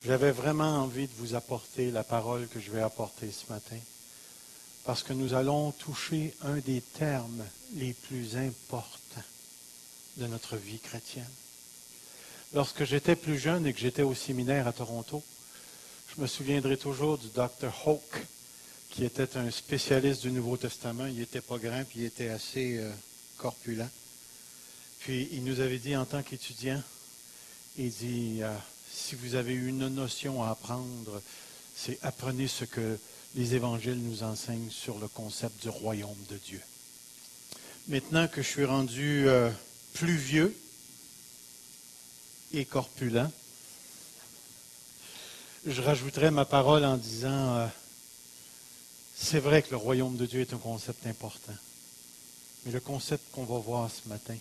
J'avais vraiment envie de vous apporter la parole que je vais apporter ce matin, parce que nous allons toucher un des termes les plus importants de notre vie chrétienne. Lorsque j'étais plus jeune et que j'étais au séminaire à Toronto, je me souviendrai toujours du Dr. Hawke, qui était un spécialiste du Nouveau Testament. Il n'était pas grand, puis il était assez corpulent. Puis il nous avait dit en tant qu'étudiant, il dit, si vous avez une notion à apprendre, c'est apprenez ce que les évangiles nous enseignent sur le concept du royaume de Dieu. Maintenant que je suis rendu plus vieux et corpulent, je rajouterai ma parole en disant, c'est vrai que le royaume de Dieu est un concept important. Mais le concept qu'on va voir ce matin,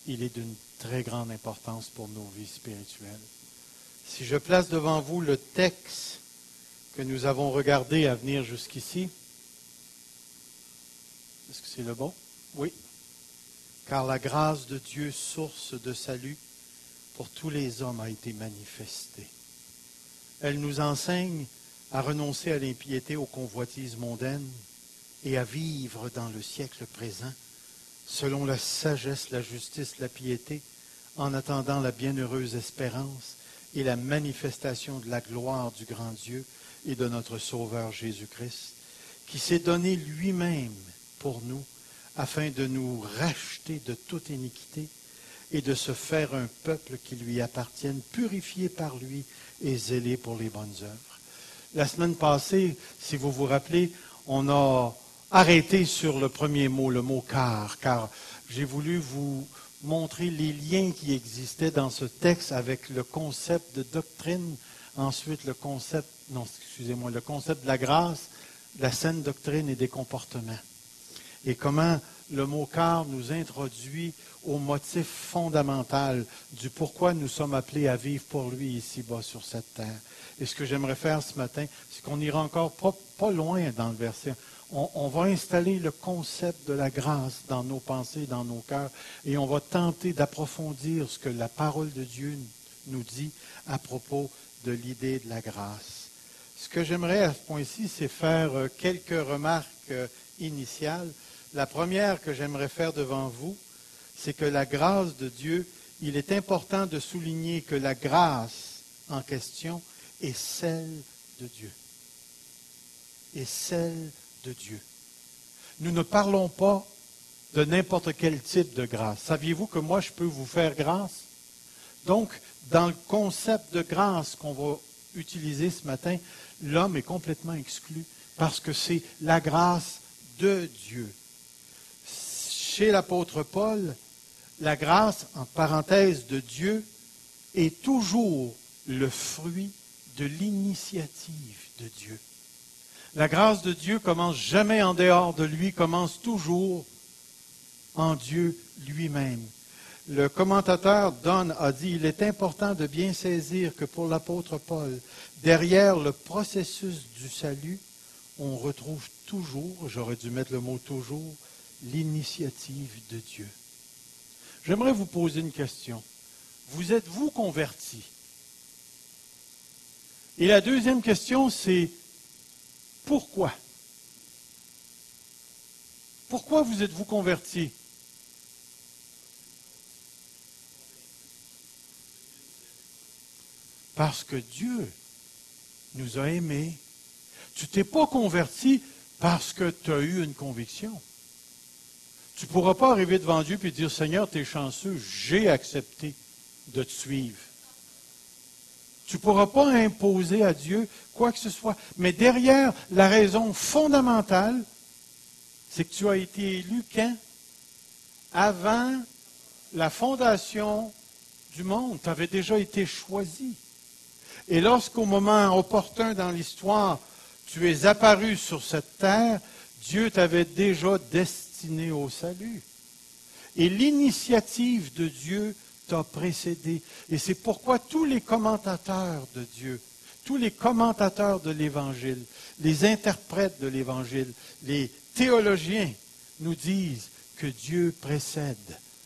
il est d'une très grande importance pour nos vies spirituelles. Si je place devant vous le texte que nous avons regardé à venir jusqu'ici, est-ce que c'est le bon? Oui. Car la grâce de Dieu, source de salut pour tous les hommes, a été manifestée. Elle nous enseigne à renoncer à l'impiété, aux convoitises mondaines et à vivre dans le siècle présent selon la sagesse, la justice, la piété, en attendant la bienheureuse espérance et la manifestation de la gloire du grand Dieu et de notre Sauveur Jésus-Christ, qui s'est donné lui-même pour nous, afin de nous racheter de toute iniquité et de se faire un peuple qui lui appartienne, purifié par lui et zélé pour les bonnes œuvres. La semaine passée, si vous vous rappelez, on a arrêté sur le premier mot, le mot car j'ai voulu vous montrer les liens qui existaient dans ce texte avec le concept de doctrine, ensuite le concept de la grâce, de la saine doctrine et des comportements. Et comment le mot car nous introduit au motif fondamental du pourquoi nous sommes appelés à vivre pour lui ici-bas sur cette terre. Et ce que j'aimerais faire ce matin, c'est qu'on ira encore pas loin dans le verset. On va installer le concept de la grâce dans nos pensées, dans nos cœurs, et on va tenter d'approfondir ce que la parole de Dieu nous dit à propos de l'idée de la grâce. Ce que j'aimerais à ce point-ci, c'est faire quelques remarques initiales. La première que j'aimerais faire devant vous, c'est que la grâce de Dieu, il est important de souligner que la grâce en question est celle de Dieu. Et celle de Dieu. Nous ne parlons pas de n'importe quel type de grâce. Saviez-vous que moi, je peux vous faire grâce? Donc, dans le concept de grâce qu'on va utiliser ce matin, l'homme est complètement exclu parce que c'est la grâce de Dieu. Chez l'apôtre Paul, la grâce, en parenthèse, de Dieu est toujours le fruit de l'initiative de Dieu. La grâce de Dieu commence jamais en dehors de lui, commence toujours en Dieu lui-même. Le commentateur Don a dit, il est important de bien saisir que pour l'apôtre Paul, derrière le processus du salut, on retrouve toujours, j'aurais dû mettre le mot toujours, l'initiative de Dieu. J'aimerais vous poser une question. Vous êtes-vous convertis? Et la deuxième question, c'est pourquoi? Pourquoi vous êtes-vous convertis? Parce que Dieu nous a aimés. Tu ne t'es pas converti parce que tu as eu une conviction. Tu ne pourras pas arriver devant Dieu et dire, Seigneur, tu es chanceux, j'ai accepté de te suivre. Tu ne pourras pas imposer à Dieu quoi que ce soit. Mais derrière, la raison fondamentale, c'est que tu as été élu quand? Avant la fondation du monde. Tu avais déjà été choisi. Et lorsqu'au moment opportun dans l'histoire, tu es apparu sur cette terre, Dieu t'avait déjà destiné au salut. Et l'initiative de Dieu t'a précédé. Et c'est pourquoi tous les commentateurs de Dieu, tous les commentateurs de l'Évangile, les interprètes de l'Évangile, les théologiens nous disent que Dieu précède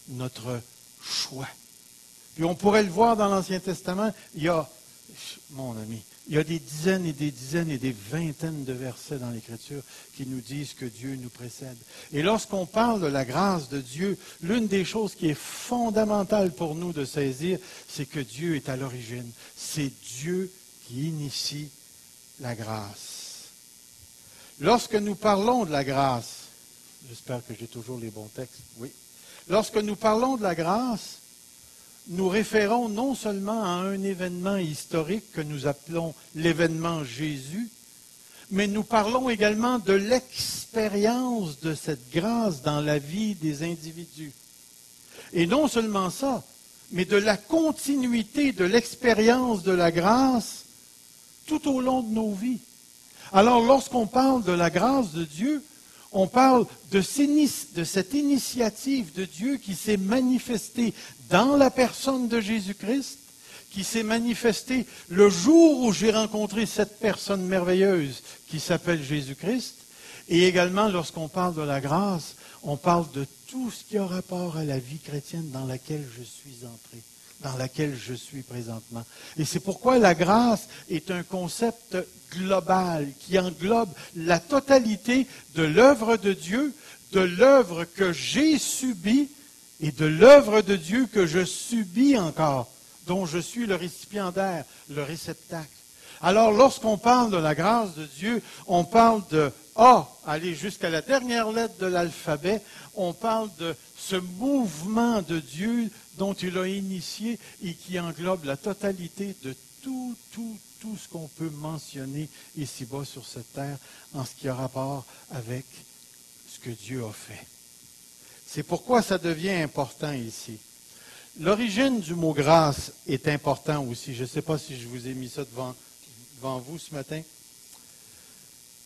notre choix. Puis on pourrait le voir dans l'Ancien Testament, il y a Mon ami, il y a des dizaines et des dizaines et des vingtaines de versets dans l'Écriture qui nous disent que Dieu nous précède. Et lorsqu'on parle de la grâce de Dieu, l'une des choses qui est fondamentale pour nous de saisir, c'est que Dieu est à l'origine. C'est Dieu qui initie la grâce. Lorsque nous parlons de la grâce, j'espère que j'ai toujours les bons textes, oui. Lorsque nous parlons de la grâce, nous référons non seulement à un événement historique que nous appelons l'événement Jésus, mais nous parlons également de l'expérience de cette grâce dans la vie des individus. Et non seulement ça, mais de la continuité de l'expérience de la grâce tout au long de nos vies. Alors, lorsqu'on parle de la grâce de Dieu, on parle de cette initiative de Dieu qui s'est manifestée dans la personne de Jésus-Christ, qui s'est manifestée le jour où j'ai rencontré cette personne merveilleuse qui s'appelle Jésus-Christ. Et également, lorsqu'on parle de la grâce, on parle de tout ce qui a rapport à la vie chrétienne dans laquelle je suis entré, dans laquelle je suis présentement. Et c'est pourquoi la grâce est un concept global qui englobe la totalité de l'œuvre de Dieu, de l'œuvre que j'ai subie et de l'œuvre de Dieu que je subis encore, dont je suis le récipiendaire, le réceptacle. Alors, lorsqu'on parle de la grâce de Dieu, on parle de A, aller jusqu'à la dernière lettre de l'alphabet, on parle de ce mouvement de Dieu dont il a initié et qui englobe la totalité de tout ce qu'on peut mentionner ici-bas sur cette terre en ce qui a rapport avec ce que Dieu a fait. C'est pourquoi ça devient important ici. L'origine du mot grâce est important aussi. Je ne sais pas si je vous ai mis ça devant vous ce matin.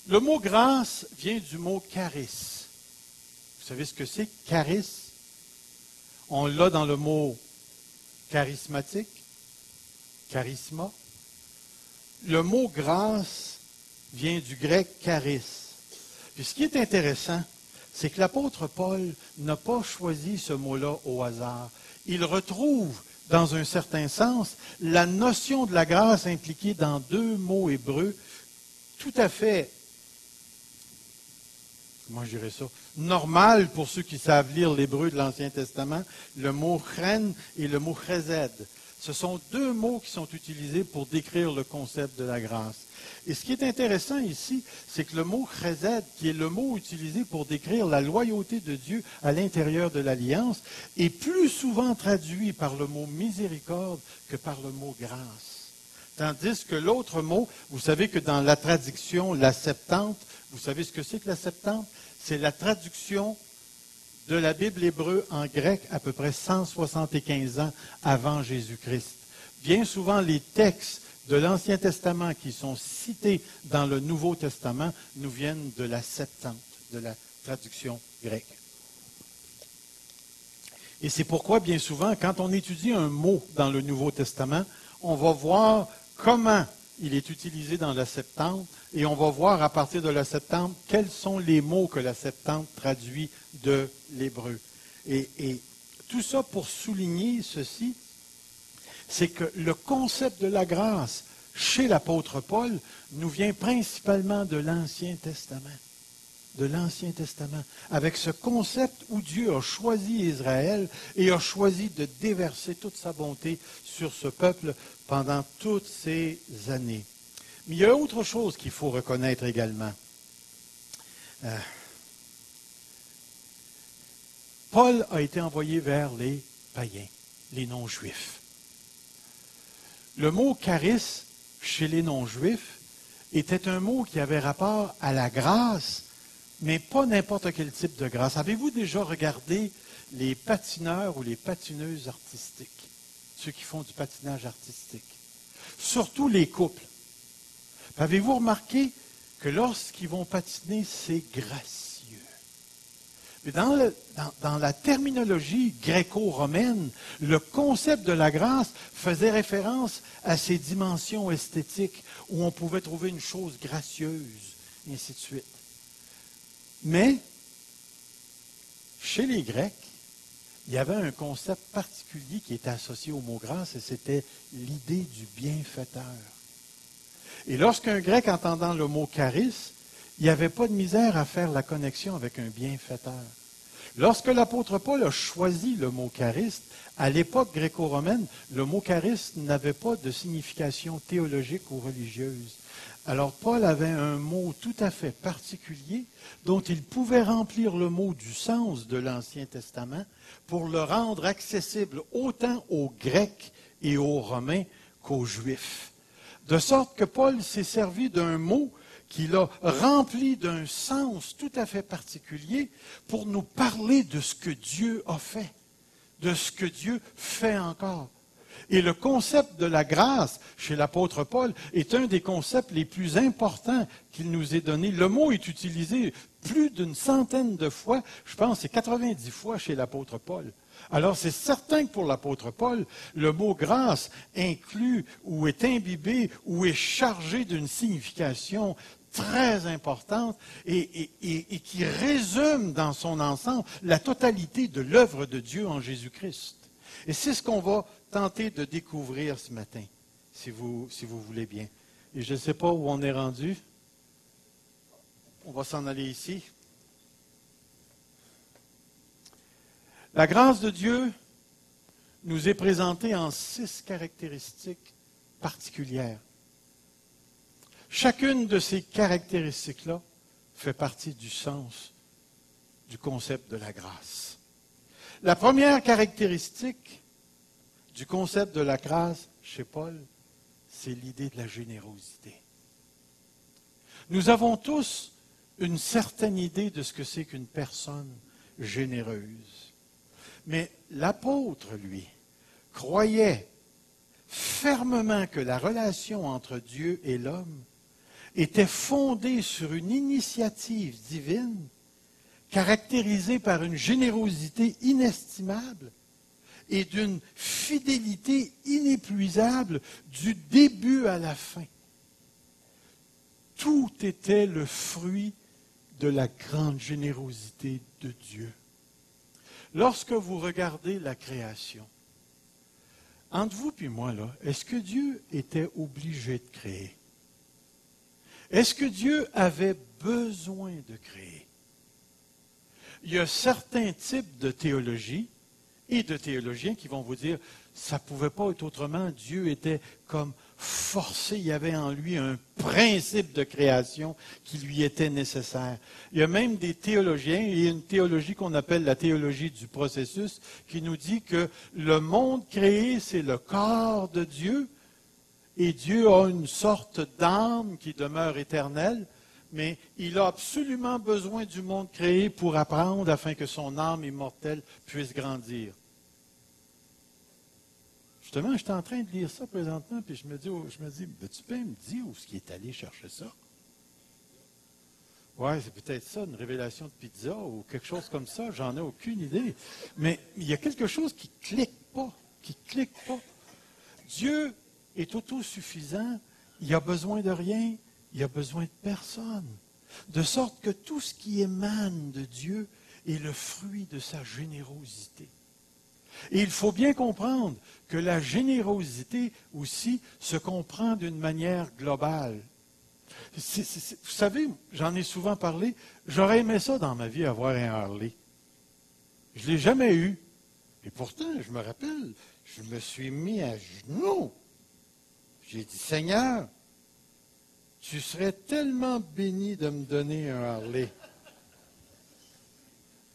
Le mot grâce vient du mot charis. Vous savez ce que c'est, charis? On l'a dans le mot charismatique, charisma. Le mot grâce vient du grec charis. Puis ce qui est intéressant, c'est que l'apôtre Paul n'a pas choisi ce mot-là au hasard. Il retrouve, dans un certain sens, la notion de la grâce impliquée dans deux mots hébreux tout à fait, comment je dirais ça, normal pour ceux qui savent lire l'hébreu de l'Ancien Testament, le mot chen et le mot chesed. Ce sont deux mots qui sont utilisés pour décrire le concept de la grâce. Et ce qui est intéressant ici, c'est que le mot chesed, qui est le mot utilisé pour décrire la loyauté de Dieu à l'intérieur de l'Alliance, est plus souvent traduit par le mot miséricorde que par le mot grâce. Tandis que l'autre mot, vous savez que dans la traduction, la Septante, vous savez ce que c'est que la Septante? C'est la traduction de la Bible hébreu en grec à peu près 175 ans avant Jésus-Christ. Bien souvent, les textes de l'Ancien Testament qui sont cités dans le Nouveau Testament nous viennent de la Septante, de la traduction grecque. Et c'est pourquoi, bien souvent, quand on étudie un mot dans le Nouveau Testament, on va voir comment il est utilisé dans la Septante et on va voir à partir de la Septante quels sont les mots que la Septante traduit de l'hébreu. Et tout ça pour souligner ceci, c'est que le concept de la grâce chez l'apôtre Paul nous vient principalement de l'Ancien Testament. De l'Ancien Testament, avec ce concept où Dieu a choisi Israël et a choisi de déverser toute sa bonté sur ce peuple pendant toutes ces années. Mais il y a autre chose qu'il faut reconnaître également. Paul a été envoyé vers les païens, les non-juifs. Le mot charis chez les non-juifs était un mot qui avait rapport à la grâce, mais pas n'importe quel type de grâce. Avez-vous déjà regardé les patineurs ou les patineuses artistiques? Ceux qui font du patinage artistique. Surtout les couples. Avez-vous remarqué que lorsqu'ils vont patiner, c'est gracieux? Mais dans la terminologie gréco-romaine, le concept de la grâce faisait référence à ces dimensions esthétiques où on pouvait trouver une chose gracieuse, et ainsi de suite. Mais, chez les Grecs, il y avait un concept particulier qui était associé au mot grâce, et c'était l'idée du bienfaiteur. Et lorsqu'un Grec, entendant le mot charis, il n'y avait pas de misère à faire la connexion avec un bienfaiteur. Lorsque l'apôtre Paul a choisi le mot chariste, à l'époque gréco-romaine, le mot chariste n'avait pas de signification théologique ou religieuse. Alors Paul avait un mot tout à fait particulier dont il pouvait remplir le mot du sens de l'Ancien Testament pour le rendre accessible autant aux Grecs et aux Romains qu'aux Juifs. De sorte que Paul s'est servi d'un mot qu'il a rempli d'un sens tout à fait particulier pour nous parler de ce que Dieu a fait, de ce que Dieu fait encore. Et le concept de la grâce chez l'apôtre Paul est un des concepts les plus importants qu'il nous ait donné. Le mot est utilisé plus d'une centaine de fois, je pense c'est 90 fois chez l'apôtre Paul. Alors c'est certain que pour l'apôtre Paul, le mot grâce inclut ou est imbibé ou est chargé d'une signification très importante et qui résume dans son ensemble la totalité de l'œuvre de Dieu en Jésus-Christ. Et c'est ce qu'on va tenter de découvrir ce matin, si vous voulez bien. Et je ne sais pas où on est rendu. On va s'en aller ici. La grâce de Dieu nous est présentée en 6 caractéristiques particulières. Chacune de ces caractéristiques-là fait partie du sens du concept de la grâce. La première caractéristique du concept de la grâce chez Paul, c'est l'idée de la générosité. Nous avons tous une certaine idée de ce que c'est qu'une personne généreuse. Mais l'apôtre, lui, croyait fermement que la relation entre Dieu et l'homme était fondée sur une initiative divine caractérisée par une générosité inestimable et d'une fidélité inépuisable du début à la fin. Tout était le fruit de la grande générosité de Dieu. Lorsque vous regardez la création, entre vous et moi, là, est-ce que Dieu était obligé de créer? Est-ce que Dieu avait besoin de créer? Il y a certains types de théologie et de théologiens qui vont vous dire ça ne pouvait pas être autrement. Dieu était comme forcé, il y avait en lui un principe de création qui lui était nécessaire. Il y a même des théologiens, et une théologie qu'on appelle la théologie du processus, qui nous dit que le monde créé, c'est le corps de Dieu, et Dieu a une sorte d'âme qui demeure éternelle, mais il a absolument besoin du monde créé pour apprendre afin que son âme immortelle puisse grandir. Justement, j'étais en train de lire ça présentement, puis je me dis, veux-tu bien me dire où est-ce qu'il est allé chercher ça? Oui, c'est peut-être ça, une révélation de pizza ou quelque chose comme ça, j'en ai aucune idée. Mais il y a quelque chose qui ne clique pas. Dieu est autosuffisant, il a besoin de rien, il a besoin de personne. De sorte que tout ce qui émane de Dieu est le fruit de sa générosité. Et il faut bien comprendre que la générosité aussi se comprend d'une manière globale. Vous savez, j'en ai souvent parlé, j'aurais aimé ça dans ma vie, avoir un Harley. Je ne l'ai jamais eu. Et pourtant, je me rappelle, je me suis mis à genoux. J'ai dit, Seigneur, tu serais tellement béni de me donner un Harley.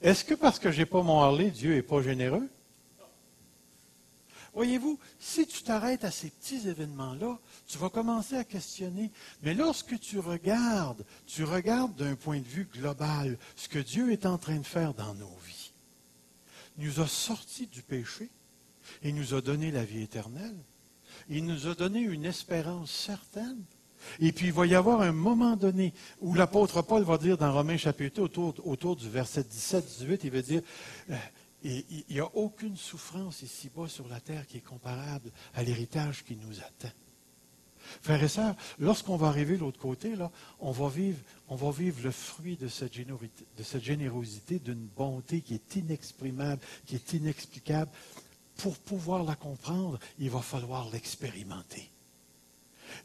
Est-ce que parce que je n'ai pas mon Harley, Dieu n'est pas généreux? Voyez-vous, si tu t'arrêtes à ces petits événements-là, tu vas commencer à questionner. Mais lorsque tu regardes d'un point de vue global ce que Dieu est en train de faire dans nos vies. Il nous a sortis du péché, il nous a donné la vie éternelle, il nous a donné une espérance certaine. Et puis il va y avoir un moment donné où l'apôtre Paul va dire dans Romains chapitre 2, autour du verset 17-18, il va dire... Et il n'y a aucune souffrance ici-bas sur la terre qui est comparable à l'héritage qui nous attend. Frères et sœurs, lorsqu'on va arriver de l'autre côté, là, on va vivre le fruit de cette générosité, d'une bonté qui est inexprimable, qui est inexplicable. Pour pouvoir la comprendre, il va falloir l'expérimenter.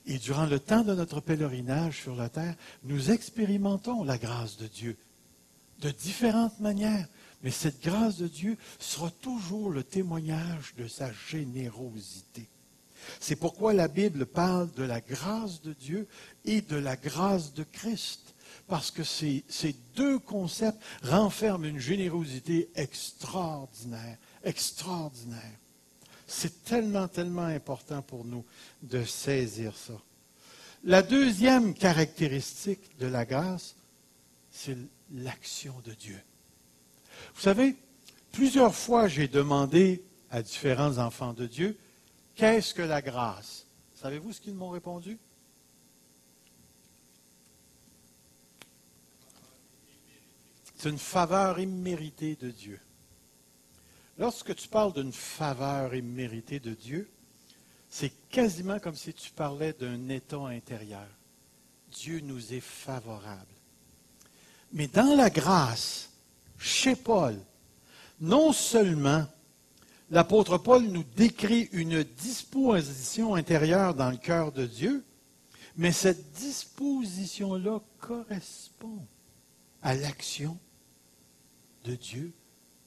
Et durant le temps de notre pèlerinage sur la terre, nous expérimentons la grâce de Dieu de différentes manières. Mais cette grâce de Dieu sera toujours le témoignage de sa générosité. C'est pourquoi la Bible parle de la grâce de Dieu et de la grâce de Christ. Parce que ces deux concepts renferment une générosité extraordinaire, extraordinaire. C'est tellement, tellement important pour nous de saisir ça. La deuxième caractéristique de la grâce, c'est l'action de Dieu. Vous savez, plusieurs fois j'ai demandé à différents enfants de Dieu, qu'est-ce que la grâce? Savez-vous ce qu'ils m'ont répondu? C'est une faveur imméritée de Dieu. Lorsque tu parles d'une faveur imméritée de Dieu, c'est quasiment comme si tu parlais d'un état intérieur. Dieu nous est favorable. Mais dans la grâce, chez Paul, non seulement l'apôtre Paul nous décrit une disposition intérieure dans le cœur de Dieu, mais cette disposition-là correspond à l'action de Dieu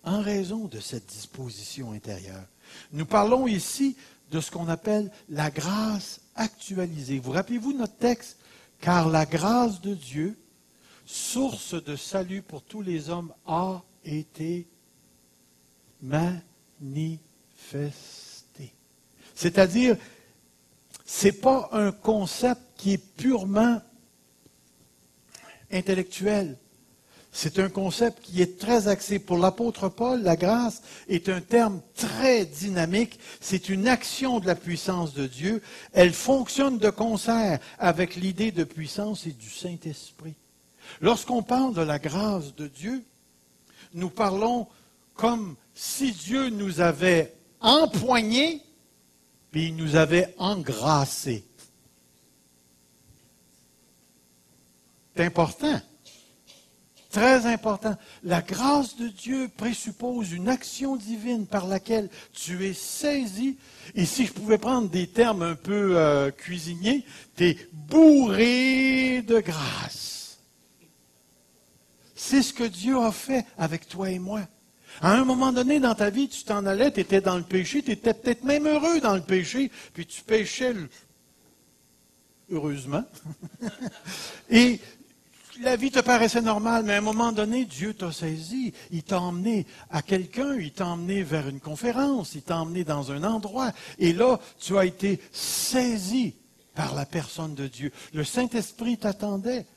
en raison de cette disposition intérieure. Nous parlons ici de ce qu'on appelle la grâce actualisée. Vous rappelez-vous notre texte? Car la grâce de Dieu, source de salut pour tous les hommes, a été manifestée. C'est-à-dire, ce n'est pas un concept qui est purement intellectuel. C'est un concept qui est très axé. Pour l'apôtre Paul, la grâce est un terme très dynamique. C'est une action de la puissance de Dieu. Elle fonctionne de concert avec l'idée de puissance et du Saint-Esprit. Lorsqu'on parle de la grâce de Dieu, nous parlons comme si Dieu nous avait empoignés, puis il nous avait engrassés. C'est important. Très important. La grâce de Dieu présuppose une action divine par laquelle tu es saisi. Et si je pouvais prendre des termes un peu cuisiniers, tu es bourré de grâce. C'est ce que Dieu a fait avec toi et moi. À un moment donné dans ta vie, tu t'en allais, tu étais dans le péché, tu étais peut-être même heureux dans le péché, puis tu péchais heureusement. Et la vie te paraissait normale, mais à un moment donné, Dieu t'a saisi. Il t'a emmené à quelqu'un, il t'a emmené vers une conférence, il t'a emmené dans un endroit. Et là, tu as été saisi par la personne de Dieu. Le Saint-Esprit t'attendait.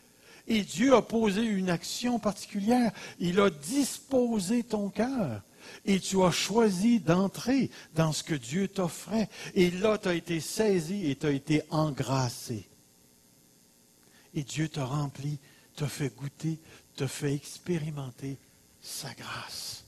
Et Dieu a posé une action particulière. Il a disposé ton cœur. Et tu as choisi d'entrer dans ce que Dieu t'offrait. Et là, tu as été saisi et tu as été engrassé. Et Dieu t'a rempli, t'a fait goûter, t'a fait expérimenter sa grâce.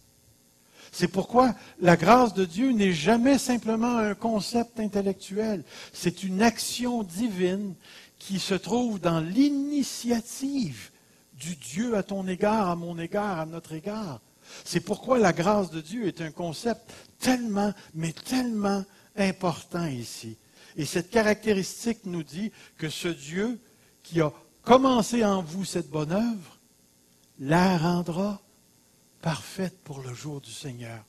C'est pourquoi la grâce de Dieu n'est jamais simplement un concept intellectuel. C'est une action divine qui se trouve dans l'initiative du Dieu à ton égard, à mon égard, à notre égard. C'est pourquoi la grâce de Dieu est un concept tellement, mais tellement important ici. Et cette caractéristique nous dit que ce Dieu qui a commencé en vous cette bonne œuvre, la rendra parfaite pour le jour du Seigneur.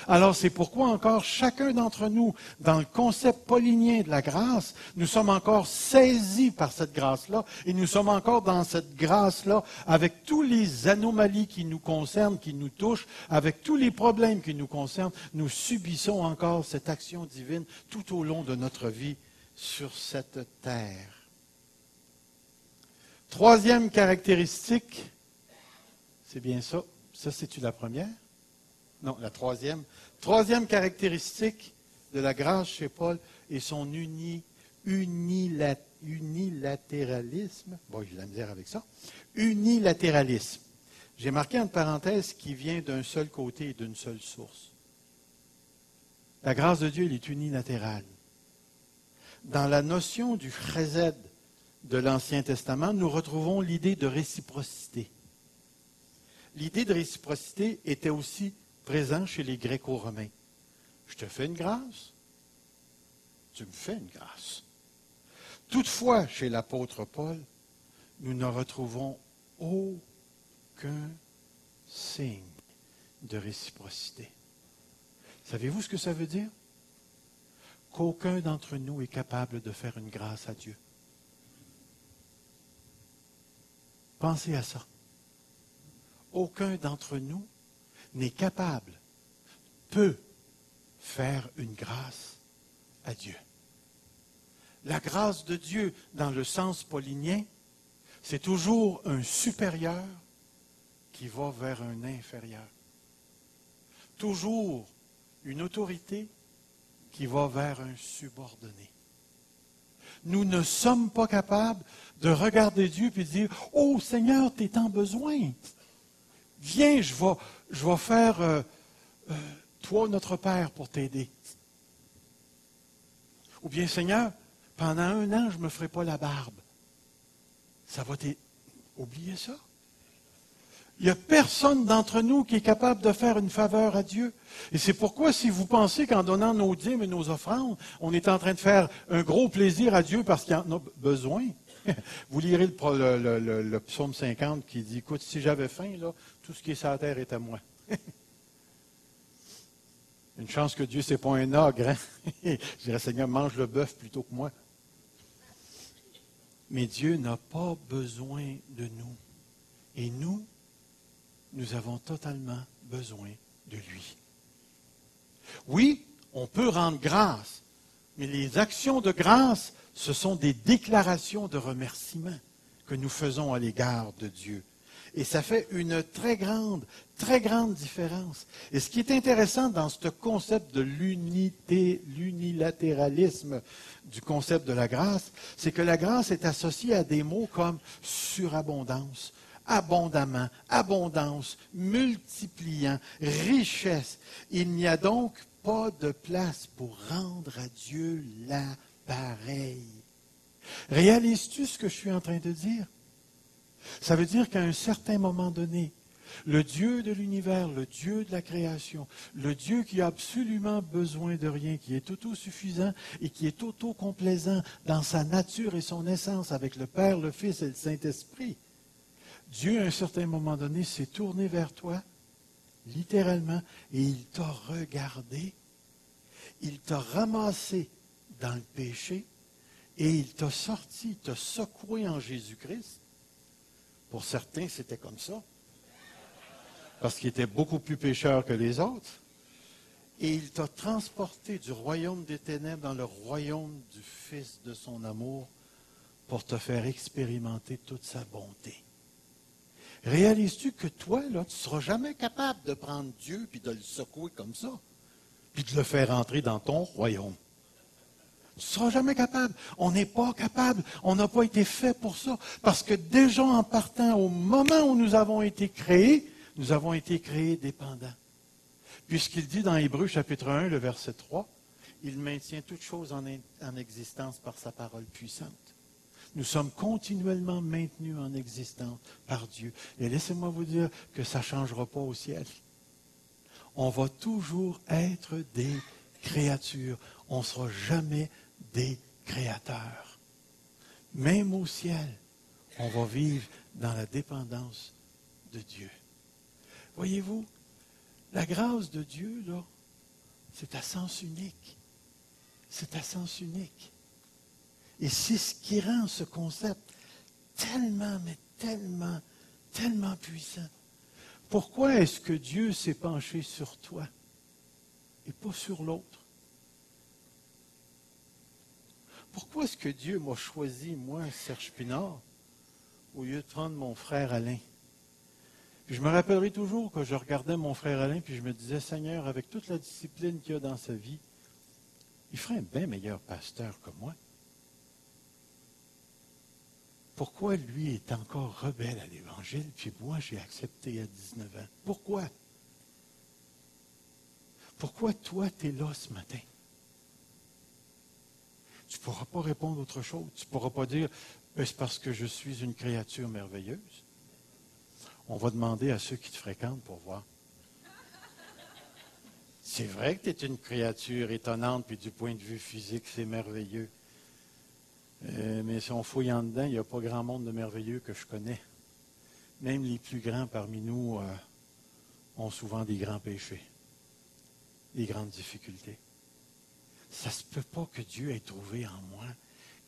Alors c'est pourquoi encore chacun d'entre nous, dans le concept paulinien de la grâce, nous sommes encore saisis par cette grâce-là et nous sommes encore dans cette grâce-là avec tous les anomalies qui nous concernent, qui nous touchent, avec tous les problèmes qui nous concernent, nous subissons encore cette action divine tout au long de notre vie sur cette terre. Troisième caractéristique, c'est bien ça. Ça, c'est-tu la première? Non, la troisième. Troisième caractéristique de la grâce chez Paul est son unilatéralisme. Bon, j'ai de la misère avec ça. Unilatéralisme. J'ai marqué entre parenthèses qui vient d'un seul côté et d'une seule source. La grâce de Dieu, elle est unilatérale. dans la notion du chesed de l'Ancien Testament, nous retrouvons l'idée de réciprocité. L'idée de réciprocité était aussi présente chez les Gréco-Romains. Je te fais une grâce, tu me fais une grâce. Toutefois, chez l'apôtre Paul, nous ne retrouvons aucun signe de réciprocité. Savez-vous ce que ça veut dire? Qu'aucun d'entre nous est capable de faire une grâce à Dieu. Pensez à ça. Aucun d'entre nous n'est capable, peut faire une grâce à Dieu. La grâce de Dieu, dans le sens paulinien, c'est toujours un supérieur qui va vers un inférieur. Toujours une autorité qui va vers un subordonné. Nous ne sommes pas capables de regarder Dieu et de dire « Oh Seigneur, tu es en besoin. Viens, je vais faire toi notre Père pour t'aider. » Ou bien Seigneur, pendant 1 an, je ne me ferai pas la barbe. Ça va t'aider. Oubliez ça. Il n'y a personne d'entre nous qui est capable de faire une faveur à Dieu. Et c'est pourquoi, si vous pensez qu'en donnant nos dîmes et nos offrandes, on est en train de faire un gros plaisir à Dieu parce qu'il en a besoin, vous lirez le psaume 50 qui dit, écoute, si j'avais faim, là, tout ce qui est sur la terre est à moi. Une chance que Dieu, ce n'est pas un ogre. Hein? Je dirais, Seigneur, mange le bœuf plutôt que moi. Mais Dieu n'a pas besoin de nous. Et nous avons totalement besoin de lui. Oui, on peut rendre grâce, mais les actions de grâce, ce sont des déclarations de remerciement que nous faisons à l'égard de Dieu. Et ça fait une très grande différence. Et ce qui est intéressant dans ce concept de l'unilatéralisme du concept de la grâce, c'est que la grâce est associée à des mots comme surabondance, abondamment, abondance, multipliant, richesse. Il n'y a donc pas de place pour rendre à Dieu l'appareil. Réalises-tu ce que je suis en train de dire? Ça veut dire qu'à un certain moment donné, le Dieu de l'univers, le Dieu de la création, le Dieu qui a absolument besoin de rien, qui est autosuffisant et qui est autocomplaisant dans sa nature et son essence avec le Père, le Fils et le Saint-Esprit, Dieu, à un certain moment donné, s'est tourné vers toi, littéralement, et il t'a regardé, il t'a ramassé dans le péché, et il t'a sorti, t'a secoué en Jésus-Christ. Pour certains, c'était comme ça, parce qu'il était beaucoup plus pécheur que les autres. Et il t'a transporté du royaume des ténèbres dans le royaume du Fils de son amour pour te faire expérimenter toute sa bonté. Réalises-tu que toi, là, tu ne seras jamais capable de prendre Dieu puis de le secouer comme ça, puis de le faire entrer dans ton royaume? Tu ne seras jamais capable. On n'est pas capable. On n'a pas été fait pour ça. Parce que déjà en partant, au moment où nous avons été créés dépendants. Puisqu'il dit dans Hébreux chapitre 1, le verset 3, il maintient toutes choses en existence par sa parole puissante. Nous sommes continuellement maintenus en existence par Dieu. Et laissez-moi vous dire que ça ne changera pas au ciel. On va toujours être des créatures. On ne sera jamais des créateurs. Même au ciel, on va vivre dans la dépendance de Dieu. Voyez-vous, la grâce de Dieu, là, c'est à sens unique. C'est à sens unique. Et c'est ce qui rend ce concept tellement, mais tellement, tellement puissant. Pourquoi est-ce que Dieu s'est penché sur toi et pas sur l'autre? Pourquoi est-ce que Dieu m'a choisi, moi, Serge Pinard, au lieu de prendre mon frère Alain? Puis je me rappellerai toujours que je regardais mon frère Alain puis je me disais, Seigneur, avec toute la discipline qu'il a dans sa vie, il ferait un bien meilleur pasteur que moi. Pourquoi lui est encore rebelle à l'Évangile, puis moi j'ai accepté à 19 ans? Pourquoi? Pourquoi toi tu es là ce matin? Tu ne pourras pas répondre autre chose. Tu ne pourras pas dire, ben, c'est parce que je suis une créature merveilleuse. On va demander à ceux qui te fréquentent pour voir. C'est vrai que tu es une créature étonnante, puis du point de vue physique, c'est merveilleux. Mais si on fouille en dedans, il n'y a pas grand monde de merveilleux que je connais. Même les plus grands parmi nous ont souvent des grands péchés, des grandes difficultés. Ça ne se peut pas que Dieu ait trouvé en moi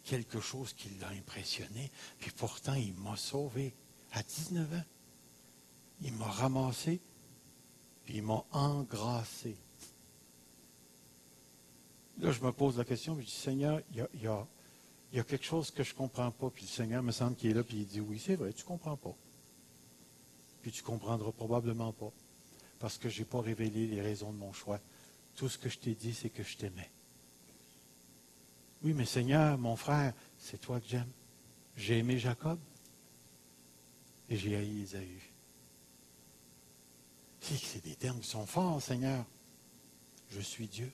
quelque chose qui l'a impressionné, puis pourtant il m'a sauvé à 19 ans. Il m'a ramassé, puis il m'a engrassé. Là, je me pose la question, puis je dis, Seigneur, il y a quelque chose que je ne comprends pas. Puis le Seigneur me semble qu'il est là, puis il dit, oui, c'est vrai, tu ne comprends pas. Puis tu ne comprendras probablement pas, parce que je n'ai pas révélé les raisons de mon choix. Tout ce que je t'ai dit, c'est que je t'aimais. Oui, mais Seigneur, mon frère, c'est toi que j'aime. J'ai aimé Jacob et j'ai haï Ésaü. C'est des termes qui sont forts, Seigneur. Je suis Dieu.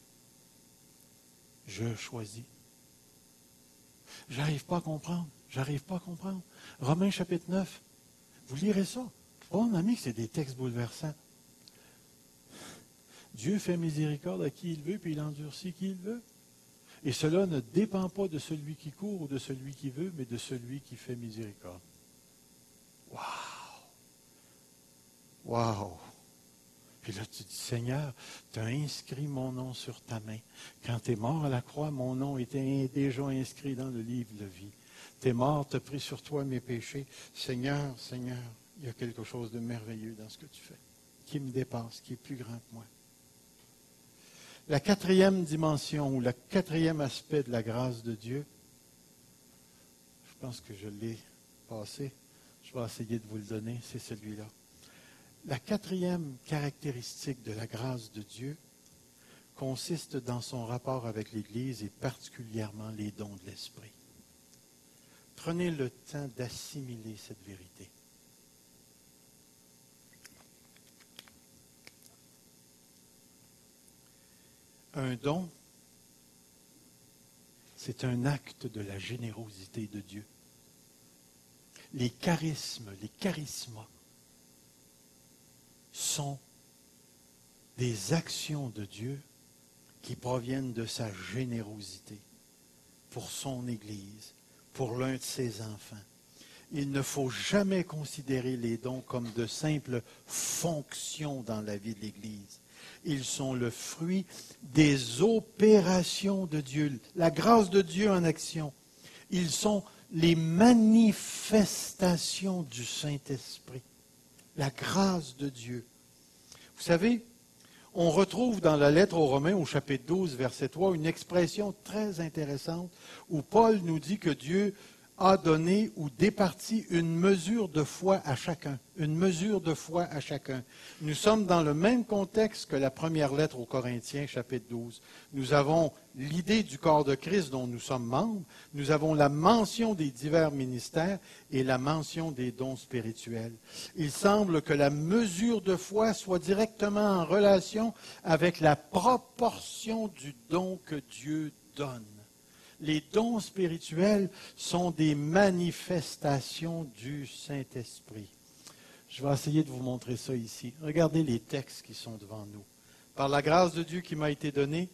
Je choisis. J'arrive pas à comprendre. J'arrive pas à comprendre. Romains chapitre 9. Vous lirez ça. Oh, mon ami, c'est des textes bouleversants. Dieu fait miséricorde à qui il veut, puis il endurcit qui il veut. Et cela ne dépend pas de celui qui court ou de celui qui veut, mais de celui qui fait miséricorde. Wow! Wow! Puis là, tu dis, Seigneur, tu as inscrit mon nom sur ta main. Quand tu es mort à la croix, mon nom était déjà inscrit dans le livre de vie. Tu es mort, tu as pris sur toi mes péchés. Seigneur, Seigneur, il y a quelque chose de merveilleux dans ce que tu fais, qui me dépasse, qui est plus grand que moi. La quatrième dimension ou le quatrième aspect de la grâce de Dieu, je pense que je l'ai passé, je vais essayer de vous le donner, c'est celui-là. La quatrième caractéristique de la grâce de Dieu consiste dans son rapport avec l'Église et particulièrement les dons de l'Esprit. Prenez le temps d'assimiler cette vérité. Un don, c'est un acte de la générosité de Dieu. Les charismes, les charismas sont des actions de Dieu qui proviennent de sa générosité pour son Église, pour l'un de ses enfants. Il ne faut jamais considérer les dons comme de simples fonctions dans la vie de l'Église. Ils sont le fruit des opérations de Dieu, la grâce de Dieu en action. Ils sont les manifestations du Saint-Esprit, la grâce de Dieu. Vous savez, on retrouve dans la lettre aux Romains, au chapitre 12, verset 3, une expression très intéressante où Paul nous dit que Dieu a donné ou départi une mesure de foi à chacun. Une mesure de foi à chacun. Nous sommes dans le même contexte que la première lettre aux Corinthiens, chapitre 12. Nous avons l'idée du corps de Christ dont nous sommes membres. Nous avons la mention des divers ministères et la mention des dons spirituels. Il semble que la mesure de foi soit directement en relation avec la proportion du don que Dieu donne. Les dons spirituels sont des manifestations du Saint-Esprit. Je vais essayer de vous montrer ça ici. Regardez les textes qui sont devant nous. Par la grâce de Dieu qui m'a été donnée,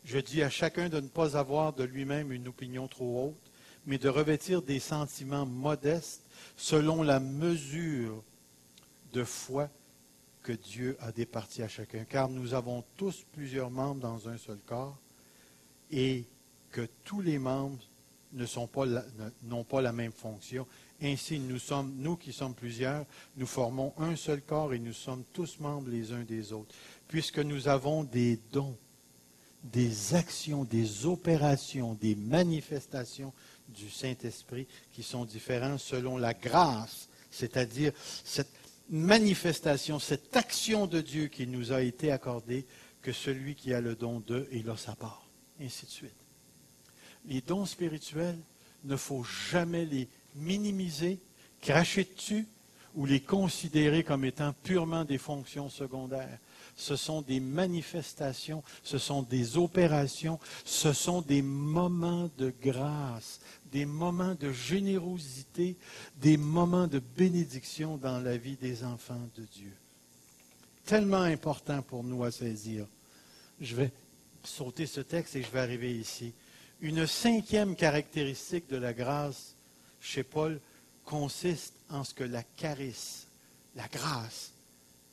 je dis à chacun de ne pas avoir de lui-même une opinion trop haute, mais de revêtir des sentiments modestes selon la mesure de foi que Dieu a départie à chacun. Car nous avons tous plusieurs membres dans un seul corps et que tous les membres n'ont pas la même fonction. Ainsi, nous qui sommes plusieurs, nous formons un seul corps et nous sommes tous membres les uns des autres. Puisque nous avons des dons, des actions, des opérations, des manifestations du Saint-Esprit qui sont différents selon la grâce, c'est-à-dire cette manifestation, cette action de Dieu qui nous a été accordée, que celui qui a le don d'eux, il a sa part. Ainsi de suite. Les dons spirituels, il ne faut jamais les minimiser, cracher dessus ou les considérer comme étant purement des fonctions secondaires. Ce sont des manifestations, ce sont des opérations, ce sont des moments de grâce, des moments de générosité, des moments de bénédiction dans la vie des enfants de Dieu. Tellement important pour nous à saisir. Je vais sauter ce texte et je vais arriver ici. Une cinquième caractéristique de la grâce chez Paul consiste en ce que la charis, la grâce,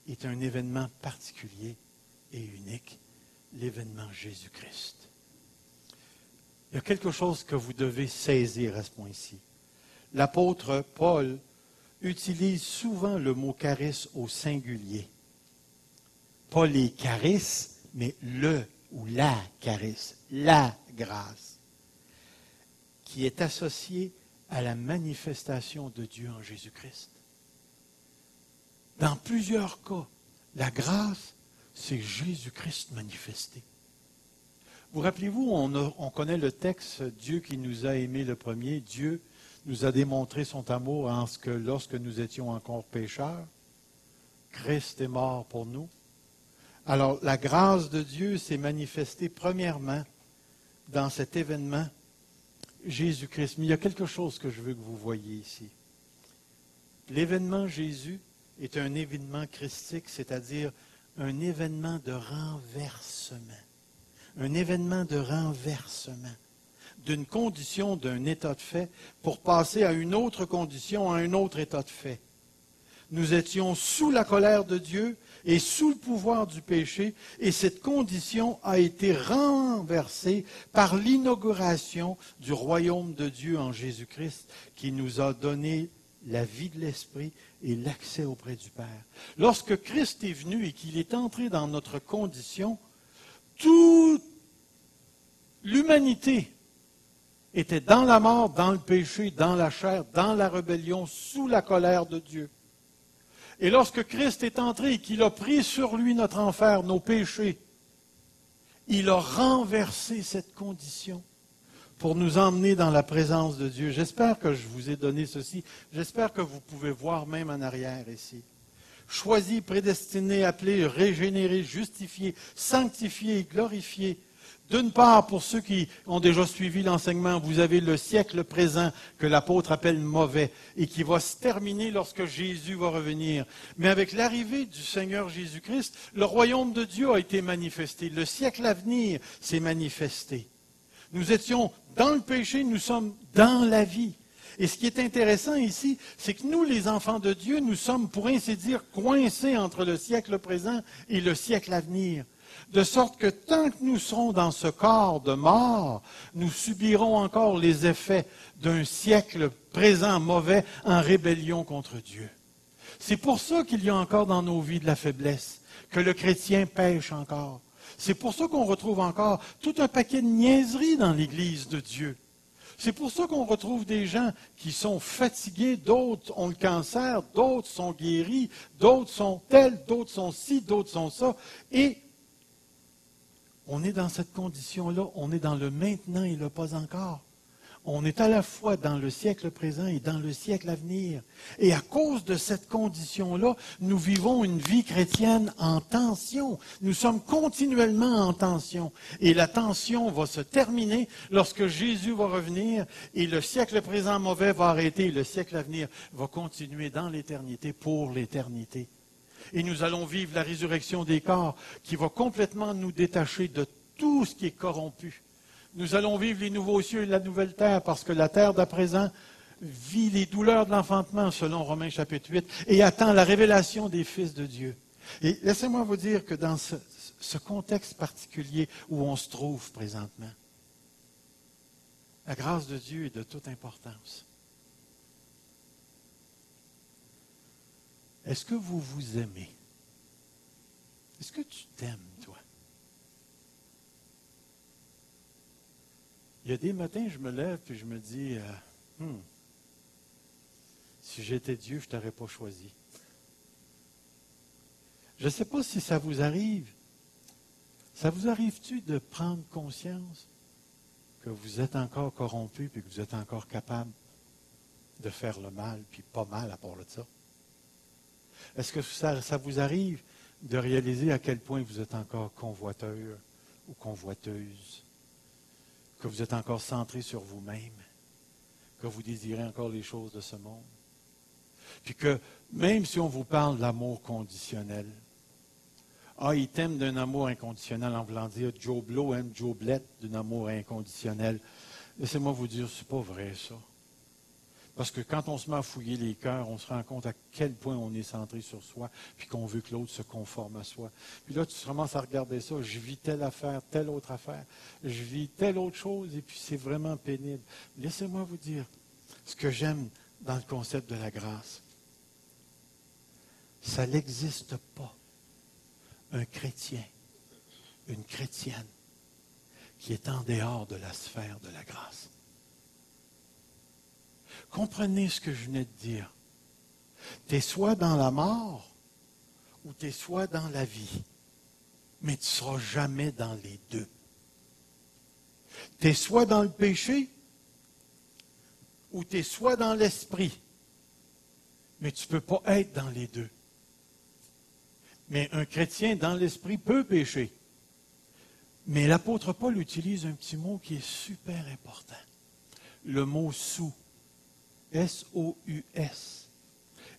est un événement particulier et unique, l'événement Jésus-Christ. Il y a quelque chose que vous devez saisir à ce point-ci. L'apôtre Paul utilise souvent le mot charis au singulier. Pas les charis, mais le ou la charis, la grâce, qui est associée à la manifestation de Dieu en Jésus-Christ. Dans plusieurs cas, la grâce, c'est Jésus-Christ manifesté. Vous rappelez-vous, on connaît le texte, Dieu qui nous a aimés le premier, Dieu nous a démontré son amour en ce que lorsque nous étions encore pécheurs, Christ est mort pour nous. Alors, la grâce de Dieu s'est manifestée premièrement dans cet événement Jésus-Christ. Mais il y a quelque chose que je veux que vous voyiez ici. L'événement Jésus est un événement christique, c'est-à-dire un événement de renversement. Un événement de renversement d'une condition, d'un état de fait, pour passer à une autre condition, à un autre état de fait. Nous étions sous la colère de Dieu et sous le pouvoir du péché, et cette condition a été renversée par l'inauguration du royaume de Dieu en Jésus-Christ, qui nous a donné la vie de l'Esprit et l'accès auprès du Père. Lorsque Christ est venu et qu'il est entré dans notre condition, toute l'humanité était dans la mort, dans le péché, dans la chair, dans la rébellion, sous la colère de Dieu. Et lorsque Christ est entré et qu'il a pris sur lui notre enfer, nos péchés, il a renversé cette condition pour nous emmener dans la présence de Dieu. J'espère que je vous ai donné ceci. J'espère que vous pouvez voir même en arrière ici. Choisi, prédestiné, appelé, régénéré, justifié, sanctifié et glorifié. D'une part, pour ceux qui ont déjà suivi l'enseignement, vous avez le siècle présent que l'apôtre appelle mauvais et qui va se terminer lorsque Jésus va revenir. Mais avec l'arrivée du Seigneur Jésus-Christ, le royaume de Dieu a été manifesté. Le siècle à venir s'est manifesté. Nous étions dans le péché, nous sommes dans la vie. Et ce qui est intéressant ici, c'est que nous, les enfants de Dieu, nous sommes, pour ainsi dire, coincés entre le siècle présent et le siècle à venir. De sorte que tant que nous serons dans ce corps de mort, nous subirons encore les effets d'un siècle présent mauvais en rébellion contre Dieu. C'est pour ça qu'il y a encore dans nos vies de la faiblesse, que le chrétien pêche encore. C'est pour ça qu'on retrouve encore tout un paquet de niaiseries dans l'Église de Dieu. C'est pour ça qu'on retrouve des gens qui sont fatigués, d'autres ont le cancer, d'autres sont guéris, d'autres sont tels, d'autres sont ci, d'autres sont ça. Et on est dans cette condition-là, on est dans le maintenant et le pas encore. On est à la fois dans le siècle présent et dans le siècle à venir. Et à cause de cette condition-là, nous vivons une vie chrétienne en tension. Nous sommes continuellement en tension. Et la tension va se terminer lorsque Jésus va revenir et le siècle présent mauvais va arrêter et le siècle à venir va continuer dans l'éternité pour l'éternité. Et nous allons vivre la résurrection des corps qui va complètement nous détacher de tout ce qui est corrompu. Nous allons vivre les nouveaux cieux et la nouvelle terre parce que la terre d'à présent vit les douleurs de l'enfantement selon Romains chapitre 8 et attend la révélation des fils de Dieu. Et laissez-moi vous dire que dans ce contexte particulier où on se trouve présentement, la grâce de Dieu est de toute importance. Est-ce que vous vous aimez? Est-ce que tu t'aimes, toi? Il y a des matins, je me lève et je me dis, si j'étais Dieu, je ne t'aurais pas choisi. Je ne sais pas si ça vous arrive. Ça vous arrive-tu de prendre conscience que vous êtes encore corrompu et que vous êtes encore capable de faire le mal, puis pas mal à part de ça? Est-ce que ça vous arrive de réaliser à quel point vous êtes encore convoiteur ou convoiteuse, que vous êtes encore centré sur vous-même, que vous désirez encore les choses de ce monde? Puis que même si on vous parle de l'amour conditionnel, il t'aime d'un amour inconditionnel, en voulant dire Joe Blow aime Joe Blett d'un amour inconditionnel. Laissez-moi vous dire, c'est pas vrai ça. Parce que quand on se met à fouiller les cœurs, on se rend compte à quel point on est centré sur soi, puis qu'on veut que l'autre se conforme à soi. Puis là, tu commences à regarder ça, je vis telle affaire, telle autre affaire, je vis telle autre chose, et puis c'est vraiment pénible. Laissez-moi vous dire ce que j'aime dans le concept de la grâce. Ça n'existe pas un chrétien, une chrétienne, qui est en dehors de la sphère de la grâce. Comprenez ce que je venais de dire. Tu es soit dans la mort ou tu es soit dans la vie, mais tu ne seras jamais dans les deux. Tu es soit dans le péché ou tu es soit dans l'esprit, mais tu ne peux pas être dans les deux. Mais un chrétien dans l'esprit peut pécher. Mais l'apôtre Paul utilise un petit mot qui est super important. Le mot « sous ». S-O-U-S.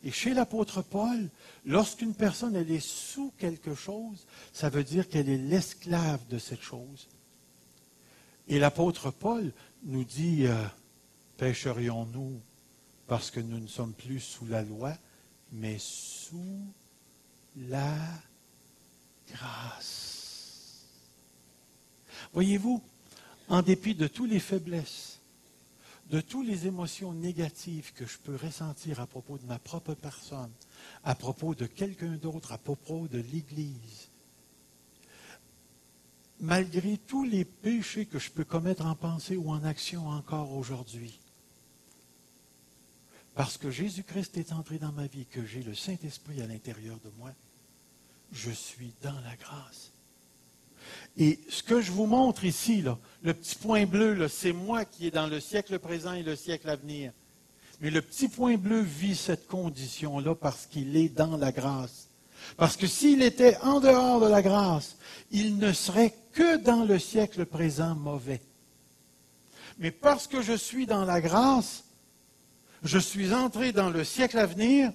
Et chez l'apôtre Paul, lorsqu'une personne elle est sous quelque chose, ça veut dire qu'elle est l'esclave de cette chose. Et l'apôtre Paul nous dit, pécherions-nous parce que nous ne sommes plus sous la loi, mais sous la grâce. Voyez-vous, en dépit de toutes les faiblesses, de toutes les émotions négatives que je peux ressentir à propos de ma propre personne, à propos de quelqu'un d'autre, à propos de l'Église, malgré tous les péchés que je peux commettre en pensée ou en action encore aujourd'hui, parce que Jésus-Christ est entré dans ma vie, que j'ai le Saint-Esprit à l'intérieur de moi, je suis dans la grâce. Et ce que je vous montre ici, là, le petit point bleu, là, c'est moi qui est dans le siècle présent et le siècle à venir. Mais le petit point bleu vit cette condition-là parce qu'il est dans la grâce. Parce que s'il était en dehors de la grâce, il ne serait que dans le siècle présent mauvais. Mais parce que je suis dans la grâce, je suis entré dans le siècle à venir.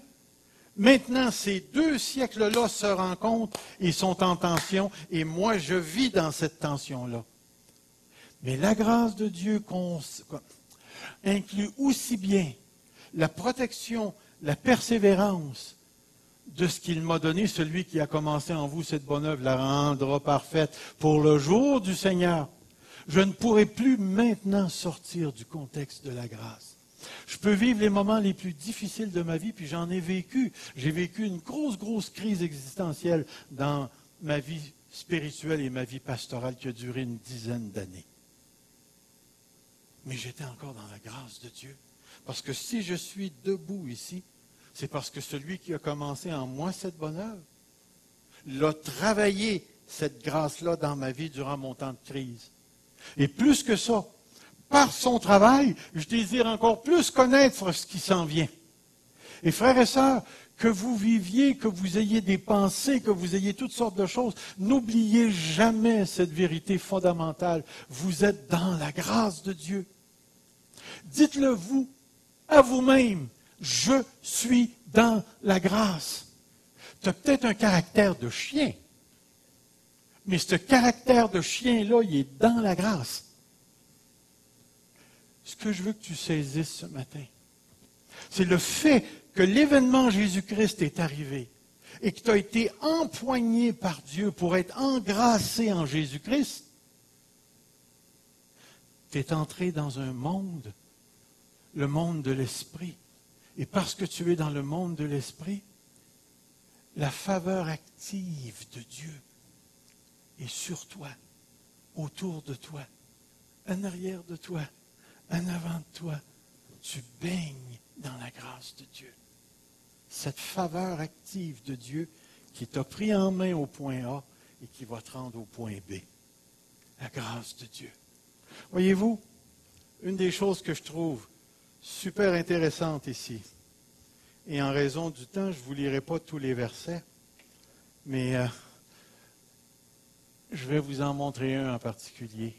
Maintenant, ces deux siècles-là se rencontrent et sont en tension, et moi, je vis dans cette tension-là. Mais la grâce de Dieu inclut aussi bien la protection, la persévérance de ce qu'il m'a donné, celui qui a commencé en vous cette bonne œuvre la rendra parfaite pour le jour du Seigneur. Je ne pourrai plus maintenant sortir du contexte de la grâce. Je peux vivre les moments les plus difficiles de ma vie, puis j'en ai vécu. J'ai vécu une grosse crise existentielle dans ma vie spirituelle et ma vie pastorale qui a duré une dizaine d'années. Mais j'étais encore dans la grâce de Dieu. Parce que si je suis debout ici, c'est parce que celui qui a commencé en moi cette bonne œuvre l'a travaillé, cette grâce-là, dans ma vie durant mon temps de crise. Et plus que ça, par son travail, je désire encore plus connaître ce qui s'en vient. Et frères et sœurs, que vous viviez, que vous ayez des pensées, que vous ayez toutes sortes de choses, n'oubliez jamais cette vérité fondamentale. Vous êtes dans la grâce de Dieu. Dites-le vous, à vous-même, je suis dans la grâce. Tu as peut-être un caractère de chien, mais ce caractère de chien-là, il est dans la grâce. Ce que je veux que tu saisisses ce matin, c'est le fait que l'événement Jésus-Christ est arrivé et que tu as été empoigné par Dieu pour être engrassé en Jésus-Christ. Tu es entré dans un monde, le monde de l'esprit. Et parce que tu es dans le monde de l'esprit, la faveur active de Dieu est sur toi, autour de toi, en arrière de toi, en avant de toi. Tu baignes dans la grâce de Dieu. Cette faveur active de Dieu qui t'a pris en main au point A et qui va te rendre au point B. La grâce de Dieu. Voyez-vous, une des choses que je trouve super intéressante ici, Et en raison du temps, je ne vous lirai pas tous les versets, mais je vais vous en montrer un en particulier.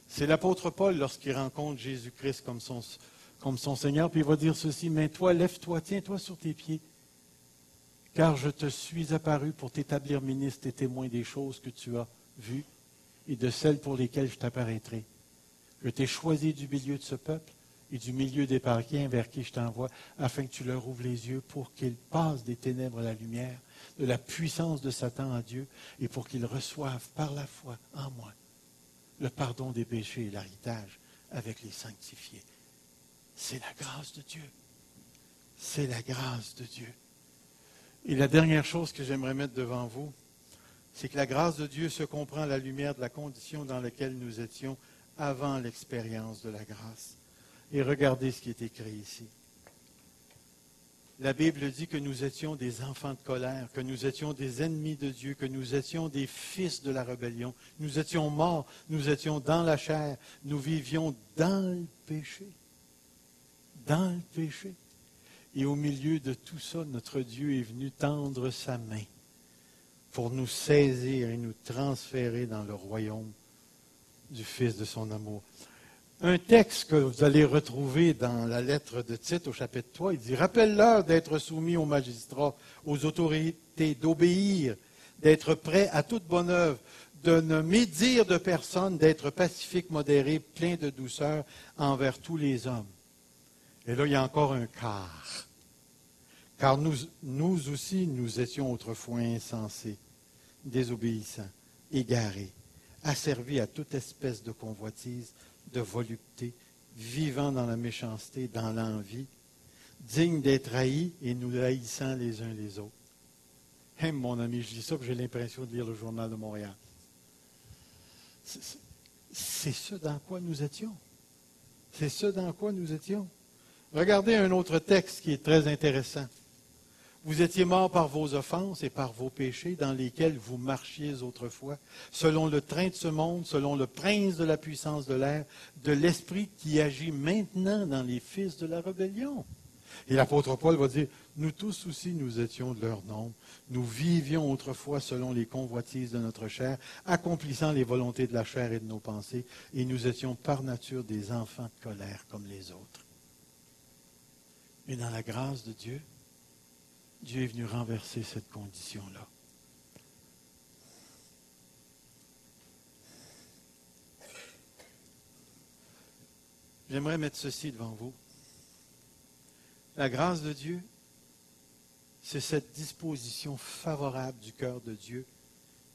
C'est l'apôtre Paul lorsqu'il rencontre Jésus-Christ comme son Seigneur, puis il va dire ceci, « Mais toi, lève-toi, tiens-toi sur tes pieds, car je te suis apparu pour t'établir ministre et témoin des choses que tu as vues et de celles pour lesquelles je t'apparaîtrai. Je t'ai choisi du milieu de ce peuple et du milieu des païens vers qui je t'envoie, afin que tu leur ouvres les yeux pour qu'ils passent des ténèbres à la lumière, de la puissance de Satan à Dieu, et pour qu'ils reçoivent par la foi en moi le pardon des péchés et l'héritage avec les sanctifiés. » C'est la grâce de Dieu. C'est la grâce de Dieu. Et la dernière chose que j'aimerais mettre devant vous, c'est que la grâce de Dieu se comprend à la lumière de la condition dans laquelle nous étions avant l'expérience de la grâce. Et regardez ce qui est écrit ici. La Bible dit que nous étions des enfants de colère, que nous étions des ennemis de Dieu, que nous étions des fils de la rébellion. Nous étions morts, nous étions dans la chair, nous vivions dans le péché. Dans le péché. Et au milieu de tout ça, notre Dieu est venu tendre sa main pour nous saisir et nous transférer dans le royaume du Fils de son amour. Un texte que vous allez retrouver dans la lettre de Tite au chapitre 3, il dit « Rappelle-leur d'être soumis aux magistrats, aux autorités, d'obéir, d'être prêts à toute bonne œuvre, de ne médire de personne, d'être pacifique, modéré, plein de douceur envers tous les hommes. » Et là, il y a encore un quart. Car nous aussi, nous étions autrefois insensés, désobéissants, égarés, asservis à toute espèce de convoitise, de volupté, vivant dans la méchanceté, dans l'envie, dignes d'être haïs et nous haïssant les uns les autres. Hey, mon ami, je dis ça, puis j'ai l'impression de lire le Journal de Montréal. C'est ce dans quoi nous étions. C'est ce dans quoi nous étions. Regardez un autre texte qui est très intéressant. Vous étiez morts par vos offenses et par vos péchés dans lesquels vous marchiez autrefois, selon le train de ce monde, selon le prince de la puissance de l'air, de l'esprit qui agit maintenant dans les fils de la rébellion. Et l'apôtre Paul va dire, nous tous aussi nous étions de leur nombre, nous vivions autrefois selon les convoitises de notre chair, accomplissant les volontés de la chair et de nos pensées, et nous étions par nature des enfants de colère comme les autres. Mais dans la grâce de Dieu, Dieu est venu renverser cette condition-là. J'aimerais mettre ceci devant vous. La grâce de Dieu, c'est cette disposition favorable du cœur de Dieu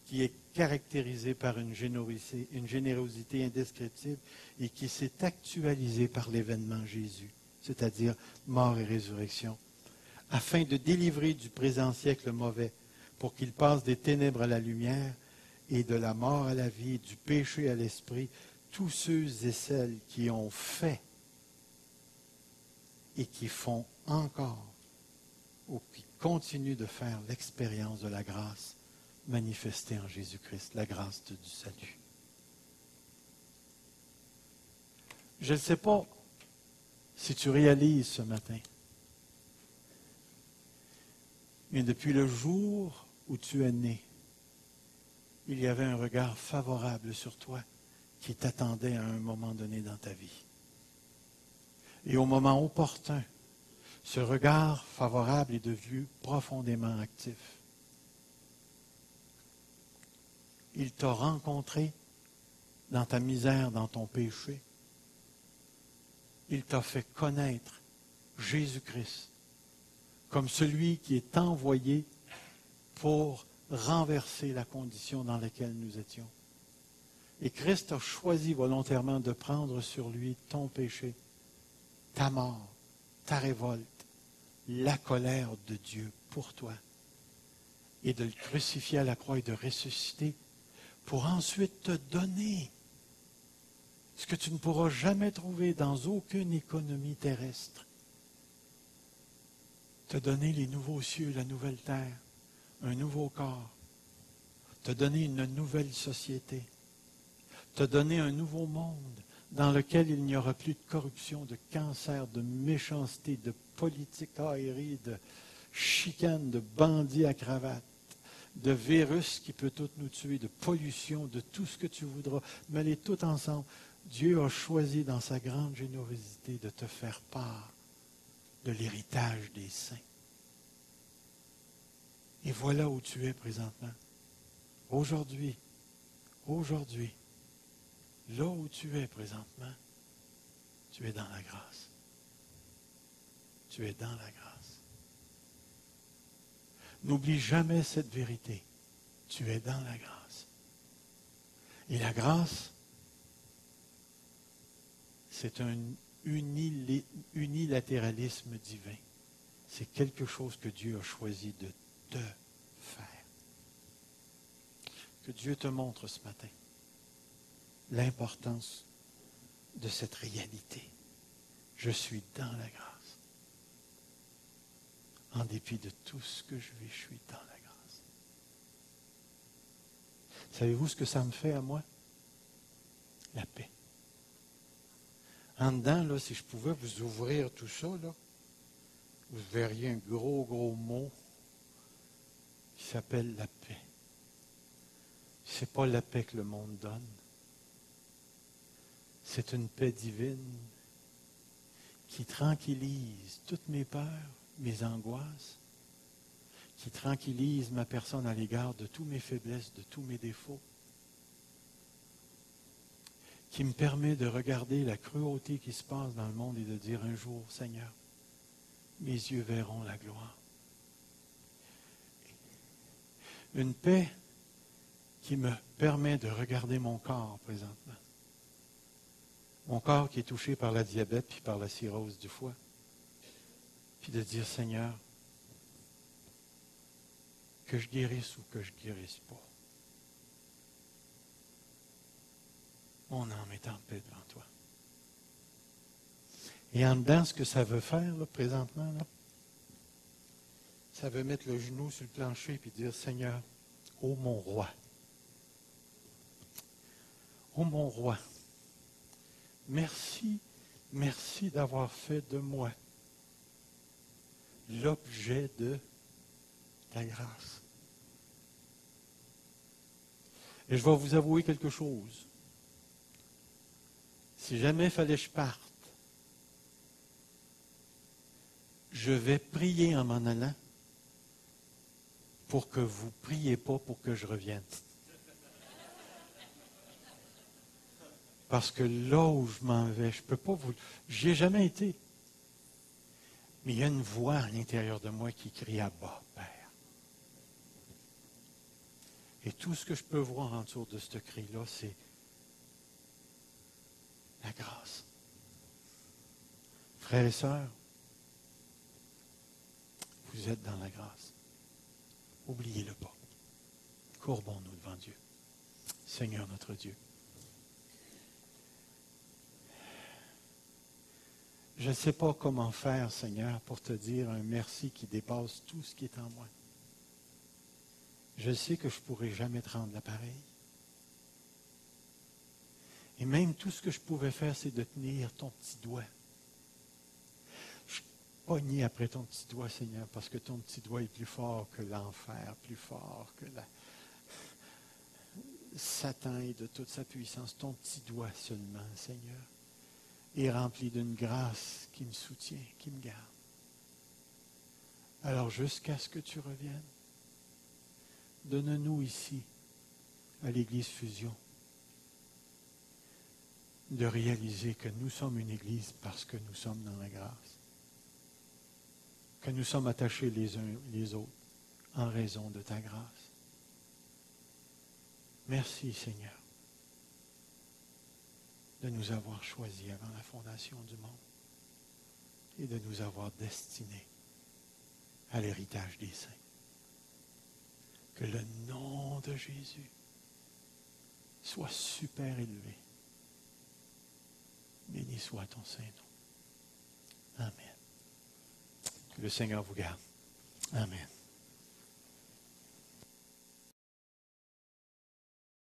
qui est caractérisée par une générosité indescriptible et qui s'est actualisée par l'événement Jésus, c'est-à-dire mort et résurrection, afin de délivrer du présent siècle mauvais, pour qu'il passe des ténèbres à la lumière et de la mort à la vie, du péché à l'esprit, tous ceux et celles qui ont fait et qui font encore ou qui continuent de faire l'expérience de la grâce manifestée en Jésus-Christ, la grâce du salut. Je ne sais pas si tu réalises ce matin, mais depuis le jour où tu es né, il y avait un regard favorable sur toi qui t'attendait à un moment donné dans ta vie. Et au moment opportun, ce regard favorable est devenu profondément actif. Il t'a rencontré dans ta misère, dans ton péché. Il t'a fait connaître Jésus-Christ comme celui qui est envoyé pour renverser la condition dans laquelle nous étions. Et Christ a choisi volontairement de prendre sur lui ton péché, ta mort, ta révolte, la colère de Dieu pour toi, et de le crucifier à la croix et de ressusciter pour ensuite te donner ce que tu ne pourras jamais trouver dans aucune économie terrestre. Te donner les nouveaux cieux, la nouvelle terre, un nouveau corps, te donner une nouvelle société, te donner un nouveau monde dans lequel il n'y aura plus de corruption, de cancer, de méchanceté, de politique aérie, de chicane, de bandits à cravate, de virus qui peut tout nous tuer, de pollution, de tout ce que tu voudras, mêler tout ensemble. Dieu a choisi dans sa grande générosité de te faire part de l'héritage des saints. Et voilà où tu es présentement. Aujourd'hui, là où tu es présentement, tu es dans la grâce. Tu es dans la grâce. N'oublie jamais cette vérité. Tu es dans la grâce. Et la grâce, c'est un unilatéralisme divin. C'est quelque chose que Dieu a choisi de te faire. Que Dieu te montre ce matin l'importance de cette réalité. Je suis dans la grâce. En dépit de tout ce que je vis, je suis dans la grâce. Savez-vous ce que ça me fait à moi? La paix. En dedans, là, si je pouvais vous ouvrir tout ça, là, vous verriez un gros mot qui s'appelle la paix. Ce n'est pas la paix que le monde donne. C'est une paix divine qui tranquillise toutes mes peurs, mes angoisses, qui tranquillise ma personne à l'égard de toutes mes faiblesses, de tous mes défauts, qui me permet de regarder la cruauté qui se passe dans le monde et de dire un jour, Seigneur, mes yeux verront la gloire. Une paix qui me permet de regarder mon corps présentement. Mon corps qui est touché par la diabète puis par la cirrhose du foie. Puis de dire, Seigneur, que je guérisse ou que je ne guérisse pas. Mon âme est en paix devant toi. Et en dedans, ce que ça veut faire, là, présentement, là, ça veut mettre le genou sur le plancher puis dire, Seigneur, ô mon roi, ô mon roi, merci d'avoir fait de moi l'objet de ta grâce. Et je vais vous avouer quelque chose. Si jamais il fallait que je parte, je vais prier en m'en allant pour que vous ne priez pas pour que je revienne. Parce que là où je m'en vais, je ne peux pas vous... J'y ai jamais été. Mais il y a une voix à l'intérieur de moi qui crie à bas, Père. Et tout ce que je peux voir autour de ce cri-là, c'est la grâce. Frères et sœurs, vous êtes dans la grâce. Oubliez-le pas. Courbons-nous devant Dieu. Seigneur notre Dieu. Je ne sais pas comment faire, Seigneur, pour te dire un merci qui dépasse tout ce qui est en moi. Je sais que je ne pourrai jamais te rendre l'appareil. Et même tout ce que je pouvais faire, c'est de tenir ton petit doigt. Je pognais après ton petit doigt, Seigneur, parce que ton petit doigt est plus fort que l'enfer, plus fort que Satan et de toute sa puissance. Ton petit doigt seulement, Seigneur, est rempli d'une grâce qui me soutient, qui me garde. Alors, jusqu'à ce que tu reviennes, donne-nous ici, à l'Église Fusion, de réaliser que nous sommes une Église parce que nous sommes dans la grâce. Que nous sommes attachés les uns les autres en raison de ta grâce. Merci, Seigneur, de nous avoir choisis avant la fondation du monde et de nous avoir destinés à l'héritage des saints. Que le nom de Jésus soit super élevé. Béni soit ton Saint-Nom. Amen. Que le Seigneur vous garde. Amen.